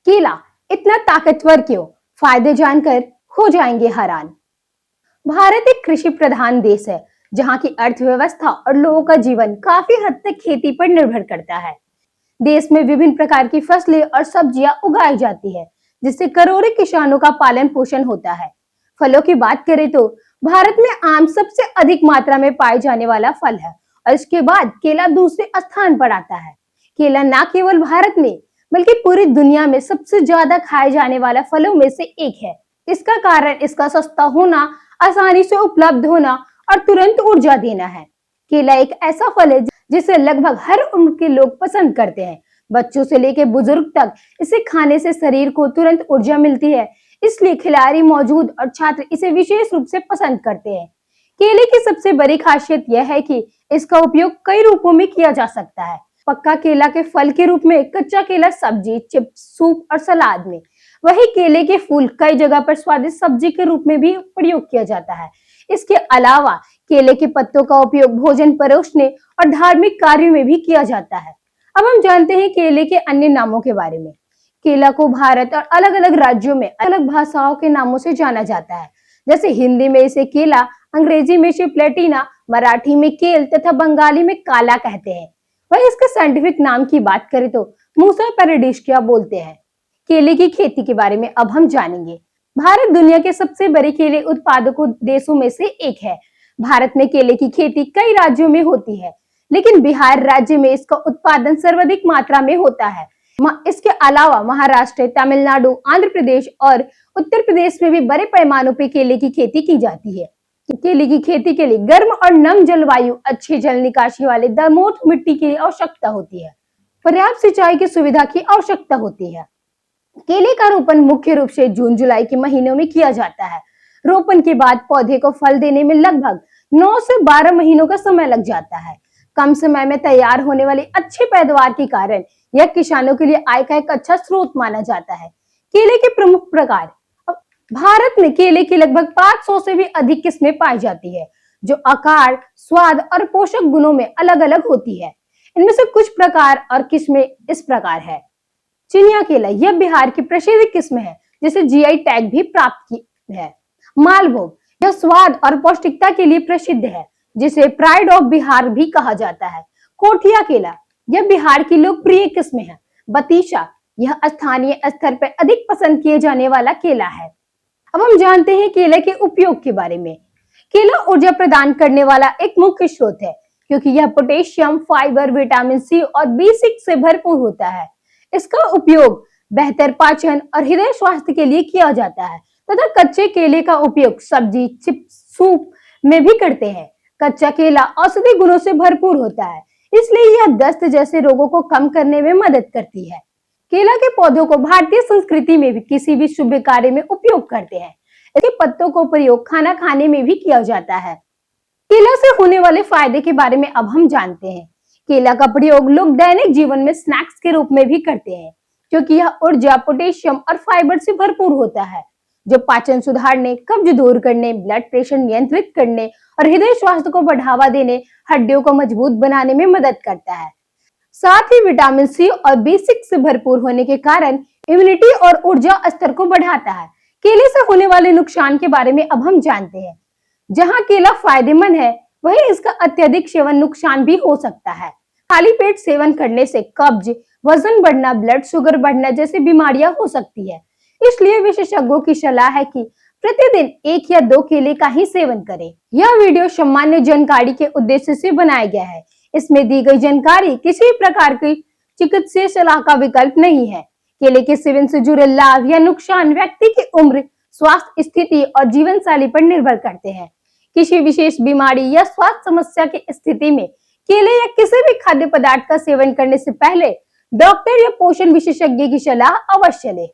केला इतना ताकतवर क्यों? फायदे जानकर हो जाएंगे हैरान। भारत एक कृषि प्रधान देश है, जहां की अर्थव्यवस्था और लोगों का जीवन काफी हद तक खेती पर निर्भर करता है। देश में विभिन्न प्रकार की फसलें और सब्जियां उगाई जाती है, जिससे करोड़ों किसानों का पालन पोषण होता है। फलों की बात करें तो भारत में आम सबसे अधिक मात्रा में पाए जाने वाला फल है और इसके बाद केला दूसरे स्थान पर आता है। केला न केवल भारत में बल्कि पूरी दुनिया में सबसे ज्यादा खाए जाने वाला फलों में से एक है। इसका कारण इसका सस्ता होना, आसानी से उपलब्ध होना और तुरंत ऊर्जा देना है। केला एक ऐसा फल है जिसे लगभग हर उम्र के लोग पसंद करते हैं। बच्चों से लेकर बुजुर्ग तक इसे खाने से शरीर को तुरंत ऊर्जा मिलती है, इसलिए खिलाड़ी मौजूद और छात्र इसे विशेष रूप से पसंद करते हैं। केले की सबसे बड़ी खासियत यह है कि इसका उपयोग कई रूपों में किया जा सकता है। पक्का केला के फल के रूप में, कच्चा केला सब्जी, चिप्स, सूप और सलाद में। वही केले के फूल कई जगह पर स्वादिष्ट सब्जी के रूप में भी प्रयोग किया जाता है। इसके अलावा केले के पत्तों का उपयोग भोजन परोसने और धार्मिक कार्यों में भी किया जाता है। अब हम जानते हैं केले के अन्य नामों के बारे में। केला को भारत और अलग अलग राज्यों में अलग भाषाओं के नामों से जाना जाता है। जैसे हिंदी में इसे केला, अंग्रेजी में इसे प्लेटिना, मराठी में केल तथा बंगाली में काला कहते हैं। वही इसके साइंटिफिक नाम की बात करें तो मूसा पैराडिस्किया बोलते हैं। केले की खेती के बारे में अब हम जानेंगे। भारत दुनिया के सबसे बड़े केले उत्पादकों देशों में से एक है। भारत में केले की खेती कई राज्यों में होती है, लेकिन बिहार राज्य में इसका उत्पादन सर्वाधिक मात्रा में होता है। इसके अलावा महाराष्ट्र, तमिलनाडु, आंध्र प्रदेश और उत्तर प्रदेश में भी बड़े पैमानों पर केले की खेती की जाती है। केले की खेती के लिए गर्म और नम जलवायु, अच्छी जल निकासी वाले दमोट मिट्टी की आवश्यकता होती है। पर्याप्त सिंचाई की सुविधा की आवश्यकता होती है। केले का रोपण मुख्य रूप से जून जुलाई के महीनों में किया जाता है। रोपण के बाद पौधे को फल देने में लगभग 9 से 12 महीनों का समय लग जाता है। कम समय में तैयार होने वाली अच्छी पैदावार के कारण यह किसानों के लिए आय का एक अच्छा स्रोत माना जाता है। केले के प्रमुख प्रकार। भारत में केले की लगभग 500 से भी अधिक किस्में पाई जाती है, जो आकार, स्वाद और पोषक गुणों में अलग अलग होती है। इनमें से कुछ प्रकार और किस्में इस प्रकार है। चिनिया केला, यह बिहार की प्रसिद्ध किस्म है, जिसे जीआई टैग भी प्राप्त की है। मालभोग, यह स्वाद और पौष्टिकता के लिए प्रसिद्ध है, जिसे प्राइड ऑफ बिहार भी कहा जाता है। कोठिया केला, यह बिहार की लोकप्रिय किस्म है। बतीसा, यह स्थानीय स्तर पर अधिक पसंद किए जाने वाला केला है। अब हम जानते हैं केले के उपयोग के बारे में। केला ऊर्जा प्रदान करने वाला एक मुख्य स्रोत है, क्योंकि यह पोटेशियम, फाइबर, विटामिन सी और B6 से भरपूर होता है। इसका उपयोग बेहतर पाचन और हृदय स्वास्थ्य के लिए किया जाता है तथा कच्चे केले का उपयोग सब्जी, चिप्स, सूप में भी करते हैं। कच्चा केला औषधि गुणों से भरपूर होता है, इसलिए यह दस्त जैसे रोगों को कम करने में मदद करती है। केला के पौधों को भारतीय संस्कृति में भी किसी भी शुभ कार्य में उपयोग करते हैं। इसके पत्तों को प्रयोग खाना खाने में भी किया जाता है। केला से होने वाले फायदे के बारे में अब हम जानते हैं। केला का प्रयोग लोग दैनिक जीवन में स्नैक्स के रूप में भी करते हैं, क्योंकि यह ऊर्जा, पोटेशियम और फाइबर से भरपूर होता है, जो पाचन सुधारने, कब्ज दूर करने, ब्लड प्रेशर नियंत्रित करने और हृदय स्वास्थ्य को बढ़ावा देने, हड्डियों को मजबूत बनाने में मदद करता है। साथ ही विटामिन सी और B6 से भरपूर होने के कारण इम्यूनिटी और ऊर्जा स्तर को बढ़ाता है। केले से होने वाले नुकसान के बारे में अब हम जानते हैं। जहां केला फायदेमंद है, वहीं इसका अत्यधिक सेवन नुकसान भी हो सकता है। खाली पेट सेवन करने से कब्ज, वजन बढ़ना, ब्लड शुगर बढ़ना जैसी बीमारियां हो सकती है। इसलिए विशेषज्ञों की सलाह है कि प्रतिदिन 1 या 2 केले का ही सेवन करें। यह वीडियो सामान्य जानकारी के उद्देश्य से बनाया गया है। इसमें दी गई जानकारी किसी प्रकार की चिकित्सीय सलाह का विकल्प नहीं है। केले के सेवन से जुड़े लाभ या नुकसान व्यक्ति की उम्र, स्वास्थ्य स्थिति और जीवन शैली पर निर्भर करते हैं। किसी विशेष बीमारी या स्वास्थ्य समस्या की स्थिति में केले या किसी भी खाद्य पदार्थ का सेवन करने से पहले डॉक्टर या पोषण विशेषज्ञ की सलाह अवश्य लें।